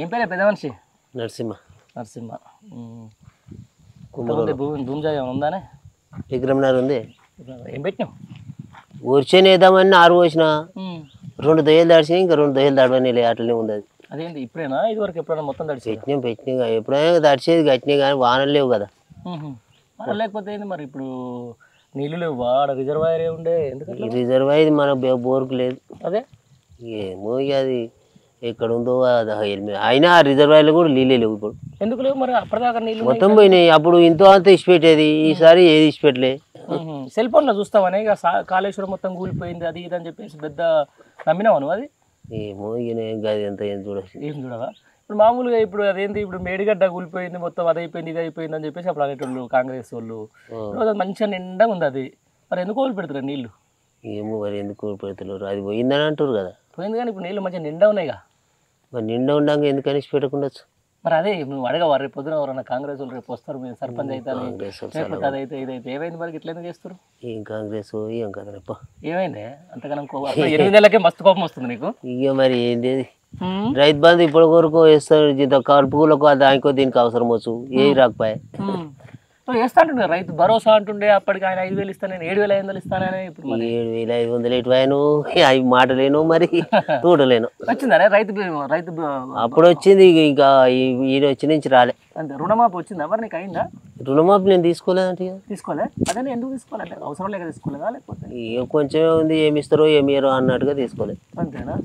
ఏం పేరే పెద్ద మనిషి? నరసింహ. నరసింహ. భూమి జాగా ఉందానే? విక్రమనగర్ ఉంది. ఏం పెట్టినావు? ఊర్చొని వేద్దామని 6 పోసిన 2 దొయ్యలు దాడిచినాయి, ఇంకా 2 దొయ్యలు దాడవని అట్లనే ఉంది. అది అదేంటి ఇప్పుడేనా? ఇది వరకు ఎప్పుడైనా మొత్తం తడిచి పెట్టినాం ఎప్పుడైనా తడిచేది గట్టినాయి కానీ వానలు లేవు కదా. లేకపోతే ఏంది మరి ఇప్పుడు నీళ్ళు లేవు, ఆడ రిజర్వాయర్ ఉండే ఎందుకంటే రిజర్వాయర్ మన బోర్కు లేదు. అదే ఏమో అది ఎక్కడ ఉందో అయినా ఆ రిజర్వాయర్లో కూడా నీళ్ళే లేవు ఇప్పుడు. ఎందుకు లేవు మరి? అప్పటిదాకా నీళ్ళు మొత్తం పోయినాయి. అప్పుడు ఇంతో అంత ఇచ్చిపెట్టేది, ఈసారి ఏది ఇచ్చిపెట్టలే. సెల్ ఫోన్లో చూస్తావని ఇక కాళేశ్వరం మొత్తం కూలిపోయింది అది ఇది అని చెప్పేసి పెద్ద నమ్మినావు నువ్వు? అది ఏమో ఇక అది ఎంత ఏం చూడచ్చు. ఏం చూడవా? ఇప్పుడు మామూలుగా ఇప్పుడు అదేంటి ఇప్పుడు మేడిగడ్డ కూలిపోయింది మొత్తం, అది అయిపోయింది ఇది అయిపోయింది అని చెప్పేసి అప్పుడు అనేటోళ్ళు కాంగ్రెస్ వాళ్ళు. అది మంచిగా నిండా ఉంది అది, మరి ఎందుకు కోలు పెడతారు నీళ్ళు? ఏమో మరి ఎందుకు కోలు పెడతారు, అది పోయిందని అంటారు కదా. పోయింది కానీ ఇప్పుడు నీళ్ళు మంచిగా నిండా ఉన్నాయిగా. మరి నిండా ఉండగా ఎందుకని పెట్టకుండొచ్చు మరి? అదే నువ్వు అడగవా రేపు పొద్దున ఎవరన్నా కాంగ్రెస్ వాళ్ళు రేపు వస్తారు మీరు సర్పంచ్ అవుతాను లేకపోతే అదైతే ఇదైతే ఏమైంది మరి ఇట్లా ఎందుకు చేస్తారు? ఏం కాంగ్రెస్ ఏం కదా రేప ఏమైంది అంతగానం 8 నెలలకే మస్తు కోపం వస్తుంది నీకు. ఇక మరి ఏంటి రైతు బంధు ఇప్పుడు వరకు వేస్తారు, ఇంత కలుపులకు దానికో దీనికి అవసరం వచ్చు, ఏ రాకపోయా వేస్తా అంటుండే రైతు భరోసా అంటుండే. అప్పటికి ఆయన 5,000 ఇస్తాను, నేను 7,500 ఇస్తానని. ఇప్పుడు 7,500 ఎటువాను అవి మాటలేను మరి చూడలేను. వచ్చిందా రైతు రైతు? అప్పుడు వచ్చింది, ఇంకా ఈయన వచ్చి నుంచి రాలే. అంతే. రుణమాఫీ వచ్చిందా మరి నీకు? అయిందా రుణమాఫీ? నేను తీసుకోలేదంటే. తీసుకోలే? అదే ఎందుకు తీసుకోవాలంటే అవసరం లేక తీసుకోలేదా లేకపోతే ఇక కొంచెం ఉంది, ఏమి ఇస్తారో ఏమి ఇయ్యరో అన్నట్టుగా తీసుకోలేదు. అంతేనా?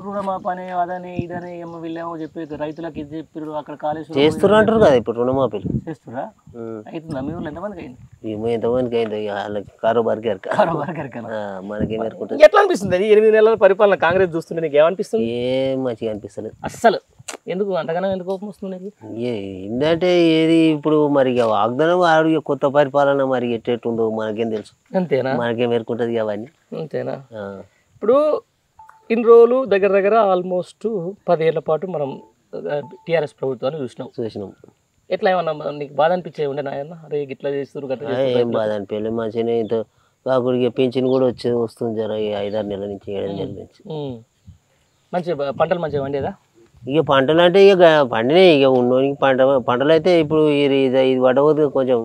రుణమాఫీ అని అదని ఇదని ఏమో వీళ్ళేమో చెప్పి రైతులకు ఇది చెప్పారు అక్కడ కాలేజ్ చేస్తున్నారు అంటారు కదా ఇప్పుడు రుణమాఫీలు. చేస్తురా? అవుతుందా? మీ ఊళ్ళో ఎంతమందికి అయింది? ఏమో ఎంతమందికి అయింది, వాళ్ళకి కారోబార్కి మనకేం ఎరుకుంటుంది. ఎట్లా అనిపిస్తుంది అది 8 నెలల పరిపాలన కాంగ్రెస్ చూస్తుంటే నీకు ఏమనిపిస్తుంది? ఏం మంచిగా అనిపిస్తలేదు అస్సలు. ఎందుకు అంతగానో ఎందుకు కోపం వస్తుంది నీకు? ఏంటంటే ఏది ఇప్పుడు మరి వాగ్దానం వాడు కొత్త పరిపాలన మరి ఎట్టేట్టుందో మనకేం తెలుసు. అంతేనా? మనకేం ఎరుకుంటుంది అవన్నీ. అంతేనా? ఇప్పుడు ఇన్ని రోజులు దగ్గర దగ్గర ఆల్మోస్ట్ 10 ఏళ్ల పాటు మనం టీఆర్ఎస్ ప్రభుత్వాన్ని చూసినాం. ఎట్లా ఏమన్నా నీకు బాధ అనిపించే ఉండే నాయన? అరే ఇట్లా చేస్తారు గట్లా? ఏం బాధ అనిపించలేదు, మంచిగానే. ఇంత కాకుడికి పింఛన్ కూడా వస్తుంది జర 5-6 నెలల నుంచి 7 నెలల నుంచి. మంచిగా పంటలు మంచిగా పండేదా? ఇక పంటలు అంటే ఇక పండినాయి. ఇక ఉన్నోనికి పంటలు అయితే ఇప్పుడు ఇది పడవద్దు కొంచెం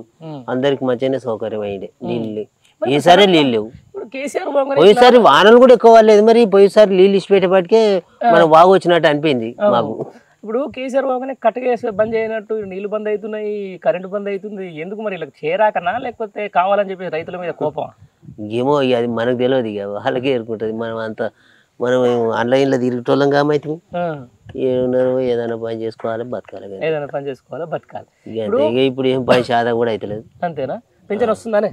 అందరికి మంచిగానే సౌకర్యం అయ్యింది. నీళ్ళు ఈసారి నీళ్ళు లేవు. పోయినసారి వానలు కూడా ఎక్కువ లేదు, మరి పోయినసారి నీళ్ళు ఇచ్చిపెట్టేపటికే మనం బాగా వచ్చినట్టు అనిపించింది మాకు. ఇప్పుడు కేసీఆర్ బాగానే కట్టగా బంద్ చేయనట్టు నీళ్లు బంద్ అవుతున్నాయి, కరెంటు బంద్ అవుతుంది. ఎందుకు మరి? ఇలా చేరాకనా లేకపోతే కావాలని చెప్పి రైతుల మీద కోపం? ఏమో ఇక అది మనకు తెలియదు, ఇక వాళ్ళకే ఎరుకుంటుంది. మనం ఆన్లైన్లో తిరిగేటోళ్ళం కాబట్టి ఏమన్నారు, ఏదైనా పని చేసుకోవాలి బతకాలి, ఏదైనా పని చేసుకోవాలి బతకాలి. ఇక ఇప్పుడు ఏం పని శాతం కూడా అవుతలేదు. అంతేనా? పింఛన్ వస్తుందానే?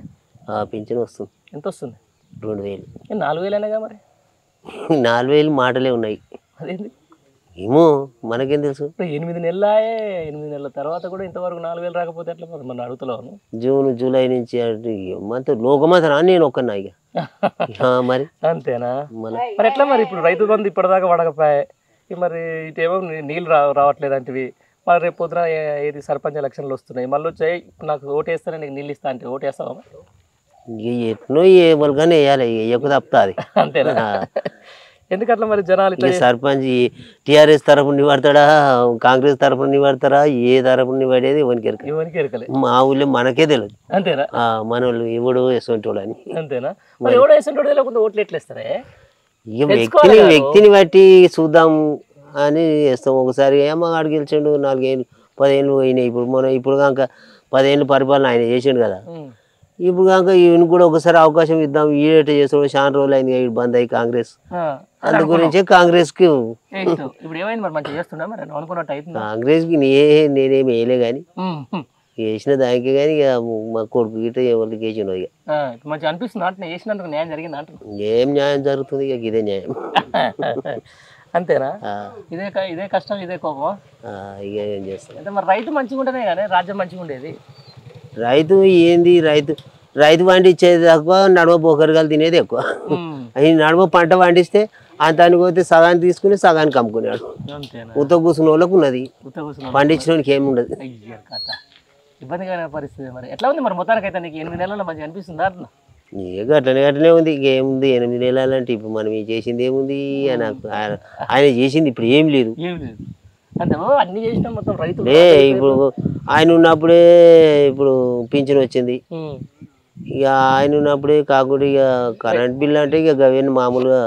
పింఛన్ వస్తుంది. ఎంత వస్తుంది? 2,000. 4,000 అయినాగా మరి? 4,000 మాటలే ఉన్నాయి. అదేంటి? ఏమో మనకేం తెలుసు. 8 నెలల తర్వాత కూడా ఇంతవరకు 4,000 రాకపోతే ఎట్లా మరి? మన అడుగుతున్నాను. జూన్ జూలై నుంచి లోకమంతా నేను ఒక్కన్నా ఇక మరి. అంతేనా? మరి ఎట్లా మరి? ఇప్పుడు రైతు బంధు ఇప్పటిదాకా పడకపోయాయి, మరి ఇటేమో నీళ్ళు రావట్లేదు అంటివి. మరి రేపు పొద్దున ఏది సర్పంచ్ ఎలక్షన్లు వస్తున్నాయి, మళ్ళీ వచ్చాయి నాకు ఓటు వేస్తానే నీకు నీళ్ళు ఇస్తా అంటే ఓటు వేస్తావా? ఎట్నో ఎవరికైనా వేయాలి, వేయకు తప్పుతుంది. అంతేనా? ఎందుకట్లా మరి జనాలు? సర్పంచ్ టీఆర్ఎస్ తరఫున నిలబడతాడా, కాంగ్రెస్ తరఫున నిలబడతారా, ఏ తరఫున నిలబడేది ఎవరికి ఎరకలే. మా ఊళ్ళో మనకే తెలియదు. అంతేనా? మన వాళ్ళు ఎవడో వేసుకుంటే అని. అంతేనా? మరి ఎవడో వేసుకుంటే లేకపోతే ఓట్లు ఎట్లా వేస్తారే? ఇక వ్యక్తిని బట్టి చూద్దాం అని వేస్తాం. ఒకసారి ఏమో ఆడు గెలిచిండు, 4 ఏళ్ళు 10 ఏళ్ళు పోయినాయి. ఇప్పుడు కనుక 10 ఏళ్ళు పరిపాలన ఆయన చేసిండు కదా. ఇప్పుడు కనుక ఈయన కూడా ఒకసారి అవకాశం ఇద్దాం, ఈడేట చేస్తాడు. చాలా రోజులు అయింది ఈడు బంద్ అయ్యి కాంగ్రెస్. అందు గురించే కాంగ్రెస్కి కాంగ్రెస్కి నేనేమి వేయలే కానీ వేసిన దానికి కానీ ఇక మా కొడుకు గిట్ట ఎవరికి వేసిండు. ఇక మంచిగా అనిపిస్తుంది వేసినందుకు న్యాయం జరిగింది అంట. ఏం న్యాయం జరుగుతుంది, ఇక ఇదే న్యాయం. అంతేనా? ఇదే కష్టం, ఇదే కోపం. ఇక ఏం చేస్తాం. అంటే మరి రైతు మంచిగా ఉంటేనే కానీ రాజ్యం మంచిగా ఉండేది. రైతు ఏంది, రైతు పండించేది తక్కువ, నడవ బొకరగాలు తినేది ఎక్కువ. ఈ నడవ పంట పండిస్తే అంతానికి పోతే సగాన్ని తీసుకుని సగానికి అమ్ముకునేవాడు. ఉత్త కూర్చున్న వాళ్ళకు ఉన్నది, పండించిన వానికి ఏమి ఉండదు. ఇబ్బందికరమైన పరిస్థితి. మరి ఎట్లా ఉంది మరి మొత్తానికి అయితే నీకు 8 నెలల్లో మంచిగా అనిపిస్తుందా? ఇక అట్లనే ఉంది. ఇంకేముంది 8 నెలలు అంటే ఇప్పుడు మనం చేసింది ఏముంది, ఆయన చేసింది ఇప్పుడు ఏం లేదు. అంటే అన్ని చేసినా మొత్తం రైతు ఇప్పుడు ఆయన ఉన్నప్పుడే ఇప్పుడు పింఛన్ వచ్చింది. ఇక ఆయన ఉన్నప్పుడే కాకుండా ఇక కరెంట్ బిల్ అంటే ఇక గవేన్ మామూలుగా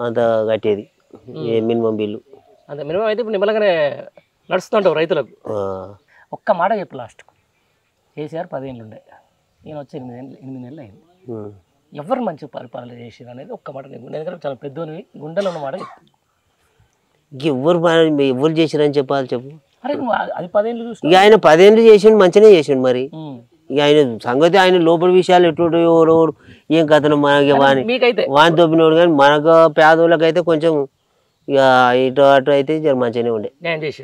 అంత కట్టేది మినిమం బిల్లు. అంత మినిమం అయితే ఇప్పుడు నిమ్మలంగానే నడుస్తుంటావు రైతులకు. ఒక్క మాట చెప్పు లాస్ట్కు. కేసీఆర్ 10 ఏళ్ళు ఉండే, ఈయన వచ్చి 8 నెలలు అయింది. ఎవరు మంచి పరిపాలన చేసారు అనేది ఒక్క మాట నేను, ఎందుకంటే చాలా పెద్దోనివి గుండెలో ఉన్న మాట చెప్పు. ఎవరు చేసిరని చెప్పాలి చెప్పు. అరే నువ్వు అది 10 ఏళ్ళు చూసి ఇక ఆయన 10 ఏళ్ళు చేసిండు, మంచిగానే చేసిండు. మరి ఇక ఆయన సంగతి ఆయన లోపల విషయాలు ఎటువంటి ఎవరు ఏం కథను మనకి వాని తొప్పినోడు. కానీ మనకు పేదోళ్ళకైతే కొంచెం ఇక ఇటు అటు అయితే మంచిగానే ఉండే. నేను చేసి